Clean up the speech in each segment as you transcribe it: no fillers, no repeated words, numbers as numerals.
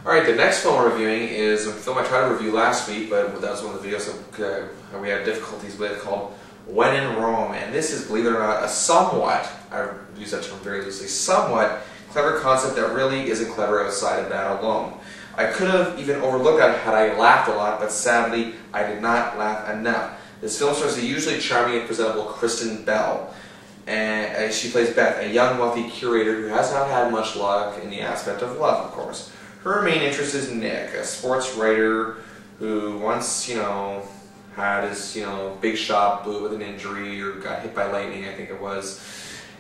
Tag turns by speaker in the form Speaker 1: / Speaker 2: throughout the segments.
Speaker 1: Alright, the next film we're reviewing is a film I tried to review last week, but that was one of the videos that we had difficulties with, called When in Rome. And this is, believe it or not, a somewhat, I use that term very loosely, somewhat clever concept that really isn't clever outside of that alone. I could have even overlooked that had I laughed a lot, but sadly, I did not laugh enough. This film stars the usually charming and presentable Kristen Bell. And she plays Beth, a young, wealthy curator who has not had much luck in the aspect of love, of course. Her main interest is Nick, a sports writer who once, had his, big shot blew with an injury or got hit by lightning, I think it was.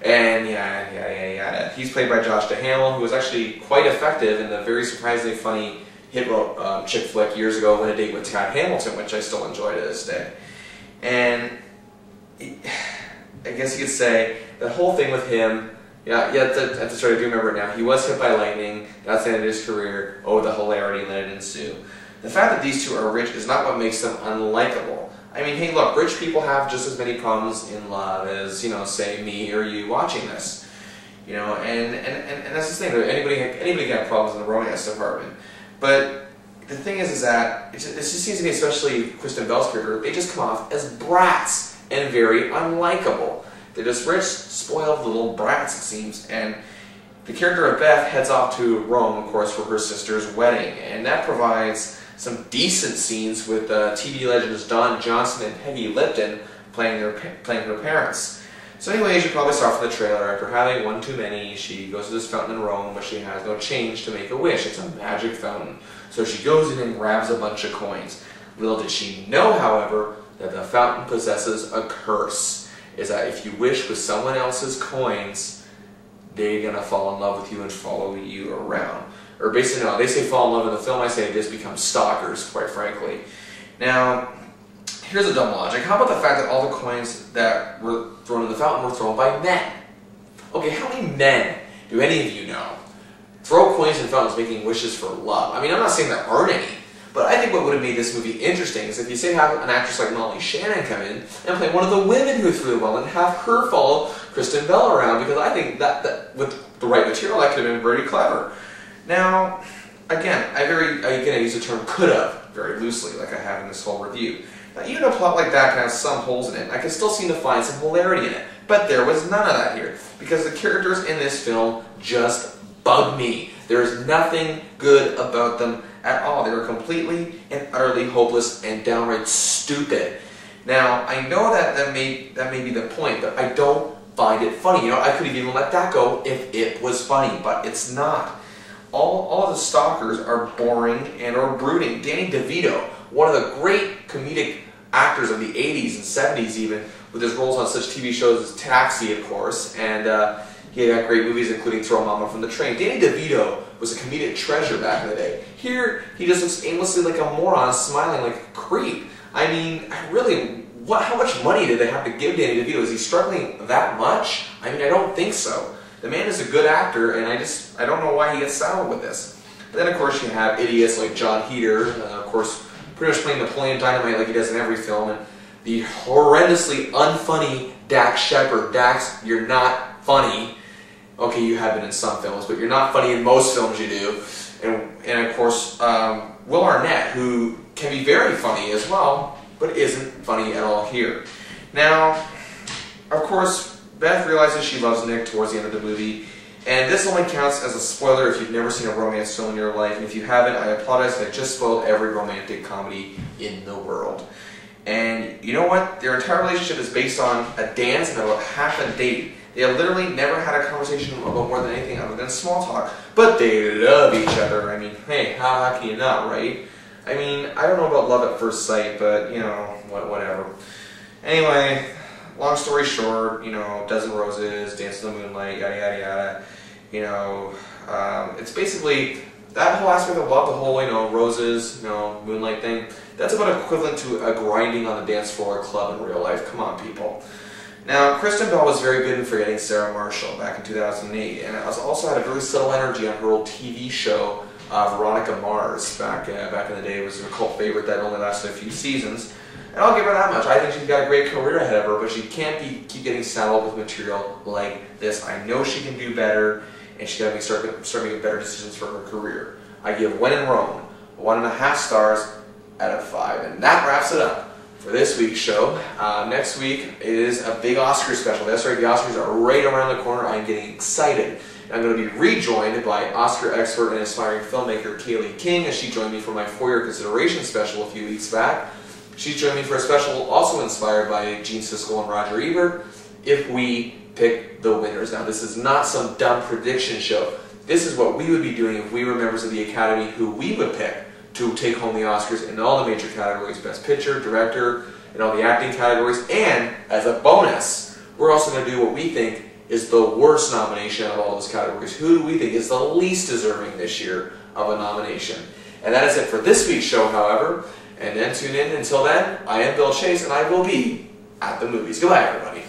Speaker 1: And yeah. He's played by Josh Duhamel, who was actually quite effective in the very surprisingly funny hit chick flick years ago, Win a Date with Tad Hamilton, which I still enjoy to this day. And I guess you could say the whole thing with him, at the start I do remember it now, he was hit by lightning, that's the end of his career, the hilarity that it ensue. The fact that these two are rich is not what makes them unlikable. I mean, hey look, rich people have just as many problems in love as, say me or you watching this. And that's the thing, anybody can have problems in the romance department. But the thing is that, it just seems to me, especially Kristen Bell's character, they just come off as brats and very unlikable. They're just rich, spoiled little brats, it seems. And the character of Beth heads off to Rome, of course, for her sister's wedding. And that provides some decent scenes with TV legends Don Johnson and Peggy Lipton playing her parents. So anyway, as you probably saw from the trailer, after having one too many, she goes to this fountain in Rome, but she has no change to make a wish. It's a magic fountain. So she goes in and grabs a bunch of coins. Little did she know, however, that the fountain possesses a curse. Is that if you wish with someone else's coins, they're going to fall in love with you and follow you around. Or basically, no, they say fall in love in the film, I say they just become stalkers, quite frankly. Now, here's a dumb logic. How about the fact that all the coins that were thrown in the fountain were thrown by men? Okay, how many men do any of you know throw coins in fountains making wishes for love? I mean, I'm not saying there aren't any. But I think what would have made this movie interesting is if you say have an actress like Molly Shannon come in and play one of the women who threw the well and have her follow Kristen Bell around, because I think that with the right material that could have been very clever. Now, again, I use the term could have very loosely, like I have in this whole review. Now, even a plot like that can have some holes in it. I can still seem to find some hilarity in it, but there was none of that here because the characters in this film just bug me. There is nothing good about them at all. They were completely and utterly hopeless and downright stupid. Now, I know that may be the point, but I don't find it funny. I could have even let that go if it was funny, but it's not. All of the stalkers are boring and or brooding. Danny DeVito, one of the great comedic actors of the 80s and 70s even, with his roles on such TV shows as Taxi, of course, and he had great movies including Throw Mama from the Train. Danny DeVito was a comedic treasure back in the day. Here, he just looks aimlessly like a moron, smiling like a creep. I mean, really, how much money did they have to give Danny DeVito? Is he struggling that much? I mean, I don't think so. The man is a good actor, and I don't know why he gets saddled with this. But then, of course, you have idiots like John Heder, of course, pretty much playing Napoleon Dynamite like he does in every film, and the horrendously unfunny Dax Shepard. Dax, you're not funny. Okay, you have been in some films, but you're not funny in most films you do. And of course, Will Arnett, who can be very funny as well, but isn't funny at all here. Now, of course, Beth realizes she loves Nick towards the end of the movie, and this only counts as a spoiler if you've never seen a romance film in your life, and if you haven't, I apologize, I just spoiled every romantic comedy in the world. And you know what? Their entire relationship is based on a dance and about half a date. They have literally never had a conversation about more than anything other than small talk, but they love each other. I mean, hey, how can you not, right? I mean, I don't know about love at first sight, but, whatever. Anyway, long story short, Dozen Roses, Dance in the Moonlight, yada, yada, yada. It's basically that whole aspect of love, the whole, roses, moonlight thing, that's about equivalent to a grinding on the dance floor club in real life. Come on, people. Now, Kristen Bell was very good in Forgetting Sarah Marshall back in 2008, and also had a very subtle energy on her old TV show, Veronica Mars, back in the day. It was a cult favorite that only lasted a few seasons. And I'll give her that much. I think she's got a great career ahead of her, but she can't keep getting saddled with material like this. I know she can do better, and she's got to start making better decisions for her career. I give When in Rome 1.5 stars out of 5. And that wraps it up for this week's show. Next week is a big Oscar special. That's right, the Oscars are right around the corner. I'm getting excited. I'm going to be rejoined by Oscar expert and aspiring filmmaker Kaylee King, as she joined me for my For Consideration special a few weeks back. She's joined me for a special also inspired by Gene Siskel and Roger Ebert, If We Pick the Winners. Now, this is not some dumb prediction show. This is what we would be doing if we were members of the Academy, who we would pick to take home the Oscars in all the major categories, Best Picture, Director, and all the acting categories. And as a bonus, we're also going to do what we think is the worst nomination of all those categories. Who do we think is the least deserving this year of a nomination? And that is it for this week's show, however. And then tune in. Until then, I am Bill Chase, and I will be at the movies. Goodbye, everybody.